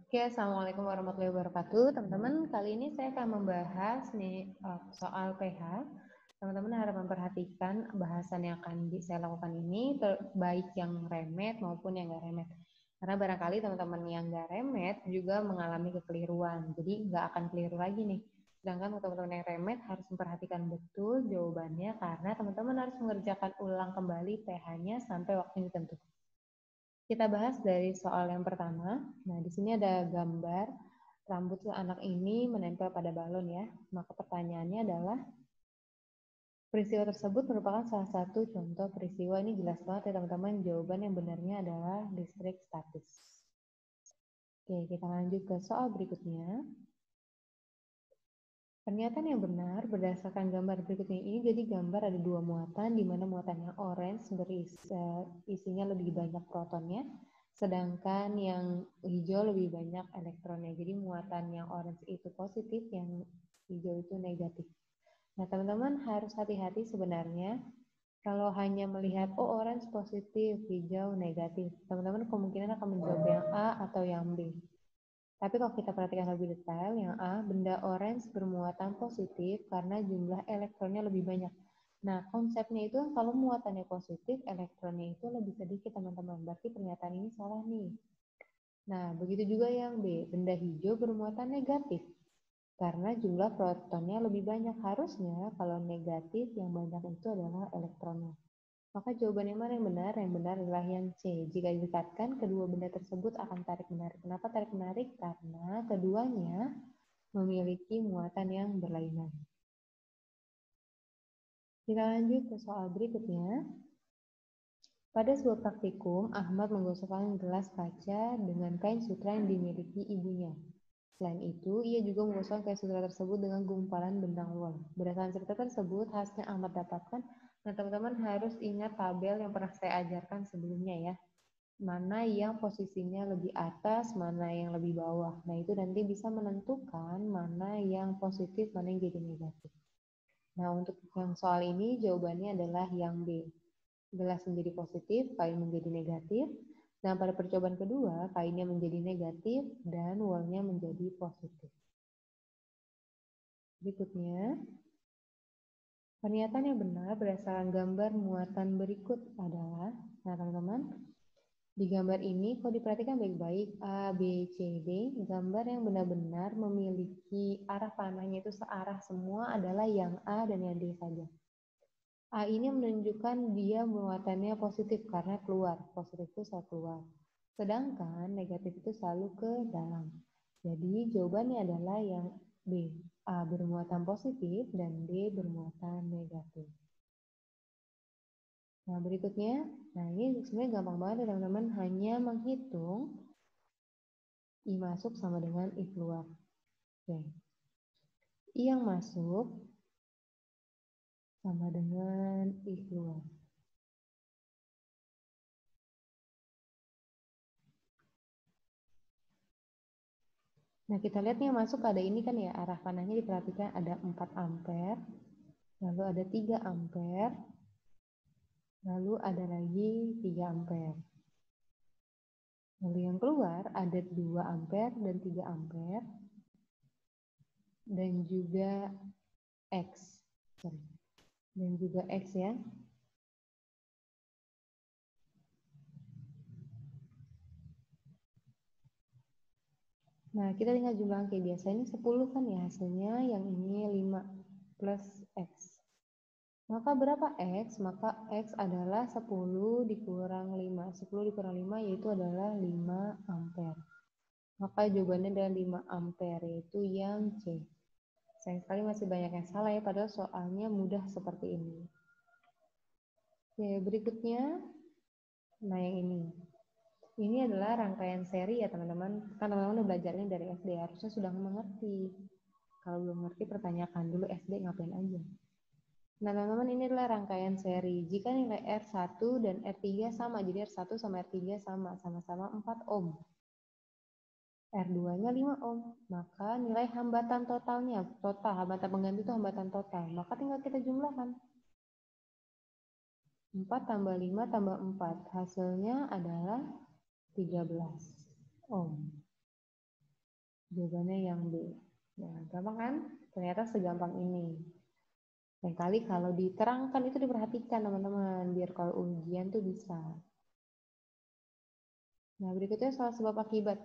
Oke, Assalamualaikum warahmatullahi wabarakatuh. Teman-teman, kali ini saya akan membahas soal pH. Teman-teman harap memperhatikan bahasan yang akan saya lakukan ini, baik yang remet maupun yang nggak remet. Karena barangkali teman-teman yang nggak remet juga mengalami kekeliruan, jadi nggak akan keliru lagi nih. Sedangkan teman-teman yang remet harus memperhatikan betul jawabannya karena teman-teman harus mengerjakan ulang kembali pH-nya sampai waktu yang ditentukan. Kita bahas dari soal yang pertama. Nah, di sini ada gambar rambut anak ini menempel pada balon ya. Maka pertanyaannya adalah, peristiwa tersebut merupakan salah satu contoh peristiwa. Ini jelas banget ya teman-teman, jawaban yang benarnya adalah listrik statis. Oke, kita lanjut ke soal berikutnya. Pernyataan yang benar berdasarkan gambar berikutnya ini, jadi gambar ada dua muatan, di mana muatan yang orange isinya lebih banyak protonnya, sedangkan yang hijau lebih banyak elektronnya. Jadi muatan yang orange itu positif, yang hijau itu negatif. Nah, teman-teman harus hati-hati sebenarnya kalau hanya melihat, oh orange positif, hijau negatif. Teman-teman kemungkinan akan menjawab yang A atau yang B. Tapi kalau kita perhatikan lebih detail, yang A, benda orange bermuatan positif karena jumlah elektronnya lebih banyak. Nah, konsepnya itu kalau muatannya positif, elektronnya itu lebih sedikit, teman-teman. Berarti pernyataan ini salah nih. Nah, begitu juga yang B, benda hijau bermuatan negatif karena jumlah protonnya lebih banyak. Harusnya kalau negatif yang banyak itu adalah elektronnya. Maka jawaban yang mana yang benar? Yang benar adalah yang C. Jika didekatkan, kedua benda tersebut akan tarik-menarik. Kenapa tarik-menarik? Karena keduanya memiliki muatan yang berlainan. Kita lanjut ke soal berikutnya. Pada sebuah praktikum, Ahmad menggosokkan gelas kaca dengan kain sutra yang dimiliki ibunya. Selain itu, ia juga menggosokkan kain sutra tersebut dengan gumpalan benang wol. Berdasarkan cerita tersebut, hasilnya Ahmad dapatkan. Nah, teman-teman harus ingat tabel yang pernah saya ajarkan sebelumnya ya. Mana yang posisinya lebih atas, mana yang lebih bawah. Nah, itu nanti bisa menentukan mana yang positif, mana yang jadi negatif. Nah, untuk yang soal ini jawabannya adalah yang B. Gelas menjadi positif, kain menjadi negatif. Dan pada percobaan kedua, kainnya menjadi negatif dan wolnya menjadi positif. Berikutnya, pernyataan yang benar berdasarkan gambar muatan berikut adalah, nah teman-teman, di gambar ini kalau diperhatikan baik-baik, A, B, C, D, gambar yang benar-benar memiliki arah panahnya itu searah semua adalah yang A dan yang D saja. A ini menunjukkan dia muatannya positif karena keluar, positif itu selalu keluar. Sedangkan negatif itu selalu ke dalam. Jadi jawabannya adalah yang B. A bermuatan positif dan D bermuatan negatif. Nah berikutnya, nah ini sebenarnya gampang banget ya teman-teman, hanya menghitung I masuk sama dengan I keluar. Oke. I yang masuk sama dengan I keluar. Nah, kita lihat nih yang masuk ada ini kan ya, arah panahnya diperhatikan ada 4 ampere, lalu ada 3 ampere, lalu ada lagi 3 ampere. Lalu yang keluar ada 2 ampere dan 3 ampere, dan juga X. Dan juga X ya. Nah, kita tinggal jumlah kayak biasa. Ini 10 kan ya hasilnya, yang ini 5 plus X. Maka berapa X? Maka X adalah 10 dikurang 5. 10 dikurang 5 yaitu adalah 5 ampere. Maka jawabannya adalah 5 ampere, yaitu yang C. Sayang sekali masih banyak yang salah ya, padahal soalnya mudah seperti ini. Oke, berikutnya, nah yang ini. Ini adalah rangkaian seri ya teman-teman. Kan teman-teman udah belajar ini dari SD, harusnya sudah mengerti. Kalau belum mengerti, pertanyakan dulu SD ngapain aja. Nah teman-teman, ini adalah rangkaian seri. Jika nilai R1 dan R3 sama, jadi R1 sama R3 sama-sama 4 ohm. R2-nya 5 ohm. Maka nilai hambatan totalnya, total hambatan pengganti itu hambatan total. Maka tinggal kita jumlahkan. 4 tambah 5 tambah 4. Hasilnya adalah 13 ohm. Jawabannya yang B. Nah, gampang kan? Ternyata segampang ini. Lain kali kalau diterangkan itu diperhatikan teman-teman, biar kalau ujian tuh bisa. Nah, berikutnya soal sebab akibat.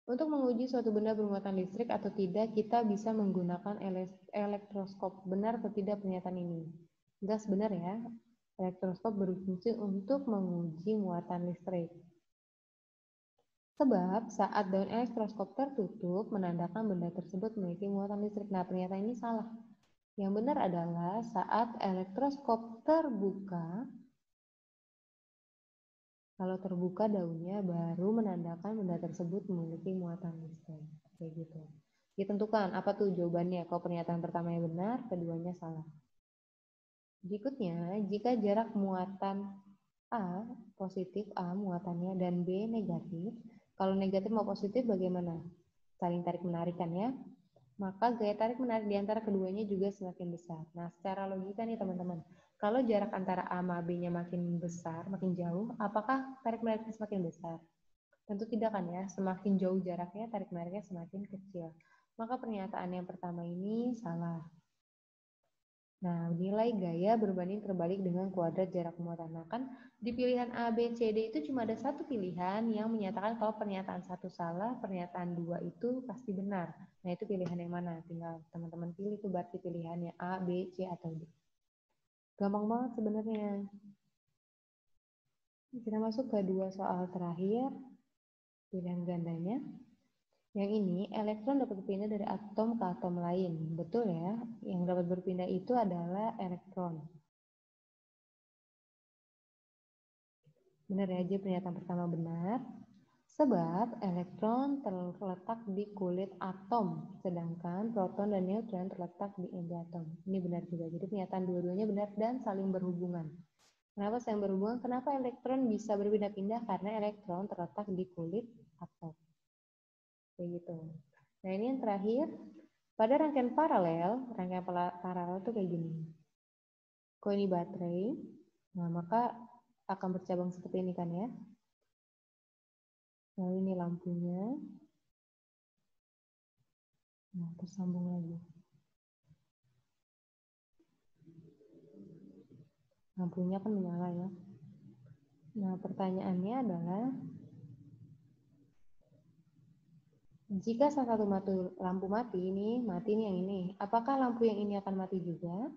Untuk menguji suatu benda bermuatan listrik atau tidak, kita bisa menggunakan elektroskop. Benar atau tidak pernyataan ini? Jelas benar ya. Elektroskop berfungsi untuk menguji muatan listrik. Sebab saat daun elektroskop tertutup, menandakan benda tersebut memiliki muatan listrik. Nah, pernyataan ini salah. Yang benar adalah saat elektroskop terbuka, kalau terbuka daunnya baru menandakan benda tersebut memiliki muatan listrik. Kayak gitu. Ditentukan apa tuh jawabannya. Kalau pernyataan pertamanya benar, keduanya salah. Berikutnya, jika jarak muatan A positif, A muatannya, dan B negatif, kalau negatif mau positif bagaimana? Saling tarik menarik kan ya? Maka gaya tarik menarik di antara keduanya juga semakin besar. Nah, secara logika nih teman-teman, kalau jarak antara A sama B-nya makin besar, makin jauh, apakah tarik menariknya semakin besar? Tentu tidak kan ya, semakin jauh jaraknya, tarik menariknya semakin kecil. Maka pernyataan yang pertama ini salah. Nah, nilai gaya berbanding terbalik dengan kuadrat jarak muatan. Nah, kan di pilihan A, B, C, D itu cuma ada satu pilihan yang menyatakan kalau pernyataan satu salah, pernyataan dua itu pasti benar. Nah, itu pilihan yang mana? Tinggal teman-teman pilih itu berarti pilihannya A, B, C, atau D. Gampang banget sebenarnya. Kita masuk ke dua soal terakhir. Pilihan gandanya. Yang ini, elektron dapat berpindah dari atom ke atom lain. Betul ya? Yang dapat berpindah itu adalah elektron. Benar ya, jadi pernyataan pertama benar. Sebab elektron terletak di kulit atom, sedangkan proton dan neutron terletak di inti atom. Ini benar juga. Jadi pernyataan dua-duanya benar dan saling berhubungan. Kenapa saling berhubungan? Kenapa elektron bisa berpindah-pindah? Karena elektron terletak di kulit atom. Kayak gitu. Nah, ini yang terakhir. Pada rangkaian paralel itu kayak gini. Kalau ini baterai, nah maka akan bercabang seperti ini kan ya. Lalu ini lampunya. Nah, tersambung lagi. Lampunya kan menyala ya. Nah, pertanyaannya adalah, jika salah satu lampu mati nih yang ini, apakah lampu yang ini akan mati juga?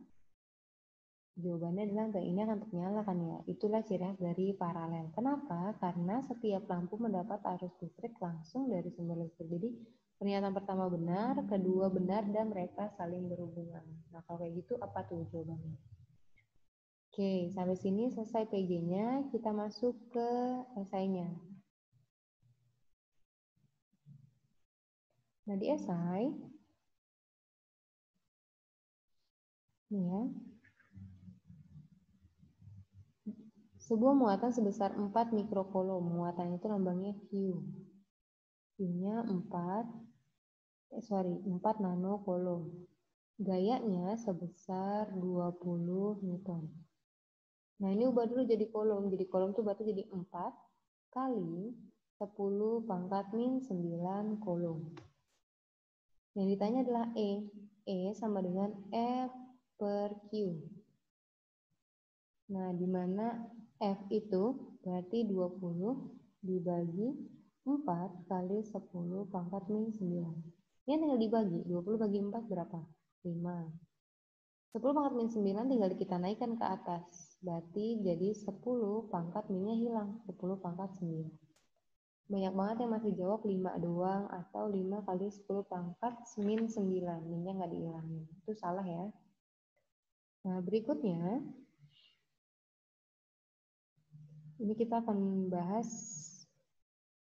Jawabannya adalah enggak, ini akan tetap nyala kan ya. Itulah ciri khas dari paralel. Kenapa? Karena setiap lampu mendapat arus listrik langsung dari sumber listrik. Jadi pernyataan pertama benar, kedua benar, dan mereka saling berhubungan. Nah, kalau kayak gitu apa tuh jawabannya? Oke, sampai sini selesai PG-nya. Kita masuk ke esainya. Nah, di esai, nih ya, sebuah muatan sebesar 4 mikrocoulomb. Muatan itu lambangnya Q. Q-nya 4 nanocoulomb. Gayanya sebesar 20 Newton. Nah, ini ubah dulu jadi coulomb. Jadi coulomb itu berarti jadi 4 kali 10 pangkat min 9 coulomb. Yang ditanya adalah E. E sama dengan F per Q. Nah, di mana F itu berarti 20 dibagi 4 kali 10 pangkat min 9. Ini tinggal dibagi. 20 bagi 4 berapa? 5. 10 pangkat min 9 tinggal kita naikkan ke atas. Berarti jadi 10 pangkat minnya hilang. 10 pangkat 9. Banyak banget yang masih jawab 5 doang atau 5 kali 10 pangkat min 9. Minnya nggak dihilangin. Itu salah ya. Nah, berikutnya ini kita akan bahas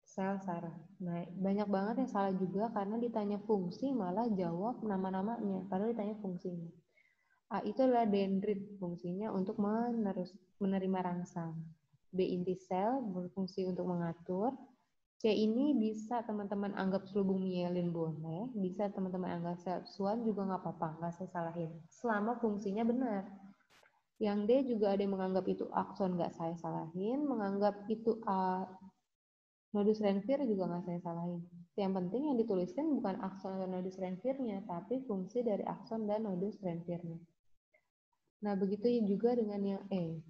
sel saraf. Nah, banyak banget yang salah juga karena ditanya fungsi malah jawab nama-namanya. Padahal ditanya fungsinya. A itu adalah dendrit, fungsinya untuk menerima rangsang. B inti sel berfungsi untuk mengatur. C ini bisa teman-teman anggap selubung mielin boleh, bisa teman-teman anggap sel suan juga nggak apa-apa, nggak saya salahin. Selama fungsinya benar. Yang D juga ada yang menganggap itu akson, nggak saya salahin. Menganggap itu Nodus Renvir juga nggak saya salahin. Yang penting yang dituliskan bukan akson atau nodus Renvirnya, tapi fungsi dari akson dan nodus Renvirnya. Nah, begitu juga dengan yang E.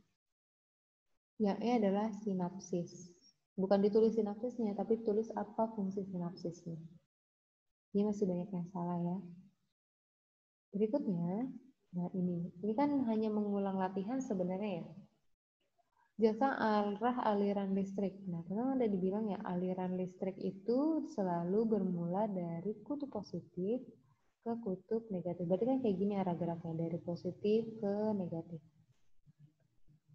Yang E adalah sinapsis. Bukan ditulis sinapsisnya, tapi tulis apa fungsi sinapsisnya. Ini masih banyak yang salah ya. Berikutnya, nah ini kan hanya mengulang latihan sebenarnya ya. Jasa arah aliran listrik. Nah, teman-teman ada dibilang ya, aliran listrik itu selalu bermula dari kutub positif ke kutub negatif. Berarti kan kayak gini arah geraknya, dari positif ke negatif.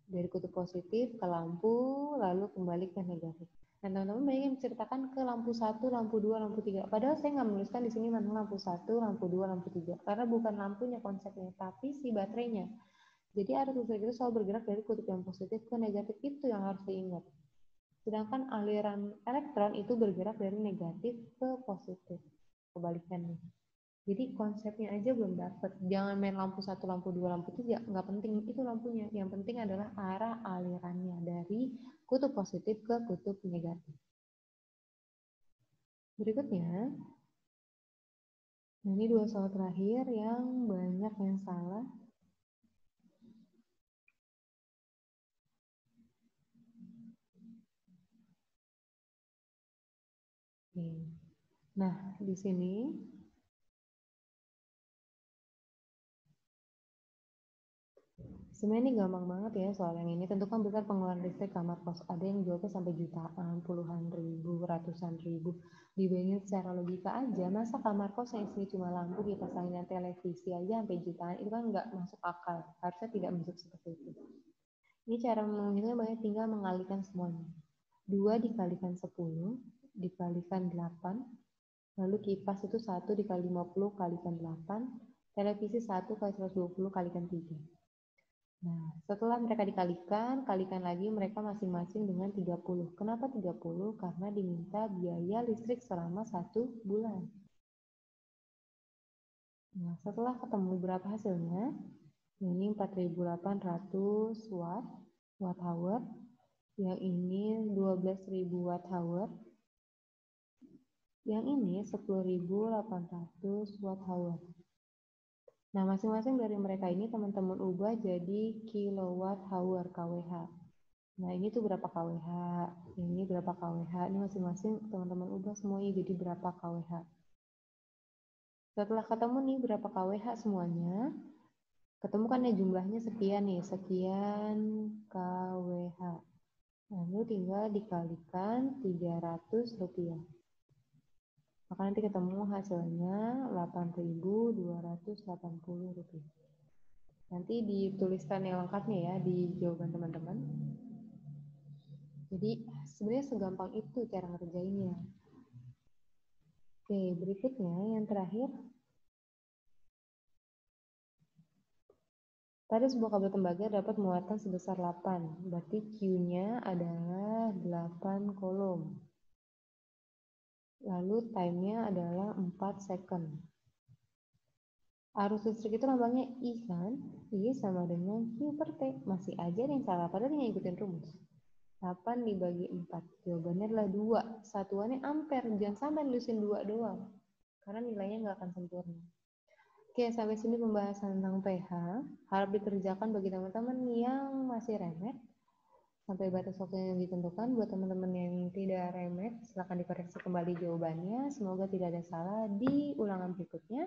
Dari kutub positif ke lampu, lalu kembali ke negatif. Nah, teman-teman banyak yang menceritakan ke lampu 1, lampu 2, lampu 3. Padahal saya nggak menuliskan di sini mana lampu 1, lampu 2, lampu 3. Karena bukan lampunya konsepnya, tapi si baterainya. Jadi arus listrik itu selalu bergerak dari kutub yang positif ke negatif, itu yang harus diingat. Sedangkan aliran elektron itu bergerak dari negatif ke positif. Kebalikannya. Jadi konsepnya aja belum dapat. Jangan main lampu 1, lampu 2, lampu 3. Nggak penting itu lampunya. Yang penting adalah arah alirannya dari kutub positif ke kutub negatif. Berikutnya, ini 2 soal terakhir yang banyak yang salah. Nah, di sini sebenarnya ini gampang banget ya soal yang ini. Tentukan besar pengeluaran listrik kamar kos. Ada yang jawabnya sampai jutaan, puluhan ribu, ratusan ribu. Dibayangin secara logika aja, masa kamar kos yang isinya cuma lampu kipas angin dan televisi aja sampai jutaan, itu kan nggak masuk akal. Harusnya tidak masuk seperti itu. Ini cara menghitungnya banyak, tinggal mengalihkan semuanya. 2 dikalikan 10, dikalikan 8, lalu kipas itu 1 dikali 50 kalikan 8, televisi 1 kali 120 kalikan 3. Nah, setelah mereka dikalikan, kalikan lagi mereka masing-masing dengan 30. Kenapa 30? Karena diminta biaya listrik selama 1 bulan. Nah, setelah ketemu berapa hasilnya? Ini 4.800 watt hour. Yang ini 12.000 watt hour. Yang ini 10.800 watt hour. Nah, masing-masing dari mereka ini teman-teman ubah jadi kilowatt hour kWh. Nah, ini tuh berapa kWh, ini berapa kWh, ini masing-masing teman-teman ubah semuanya jadi berapa kWh. Setelah ketemu nih berapa kWh semuanya, ketemu kan ya jumlahnya sekian nih, sekian kWh. Lalu tinggal dikalikan 300 rupiah. Maka nanti ketemu hasilnya 8.280 rupiah. Nanti dituliskan yang lengkapnya ya di jawaban teman-teman. Jadi sebenarnya segampang itu cara ngerjainnya. Oke, berikutnya yang terakhir. Pada sebuah kabel tembaga dapat muatan sebesar 8. Berarti Q-nya adalah 8 kolom. Lalu time-nya adalah 4 second. Arus listrik itu lambangnya I kan? I sama dengan Q per T. Masih aja yang salah, padahal dia ngikutin rumus. 8 dibagi 4. Jawabannya adalah 2. Satuannya ampere. Jangan sampai nulisin 2 doang. Karena nilainya nggak akan sempurna. Oke, sampai sini pembahasan tentang pH. Harap dikerjakan bagi teman-teman yang masih remet. Sampai batas waktu yang ditentukan. Buat teman-teman yang tidak remet, silahkan dikoreksi kembali jawabannya. Semoga tidak ada salah di ulangan berikutnya.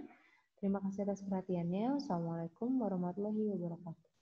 Terima kasih atas perhatiannya. Wassalamualaikum warahmatullahi wabarakatuh.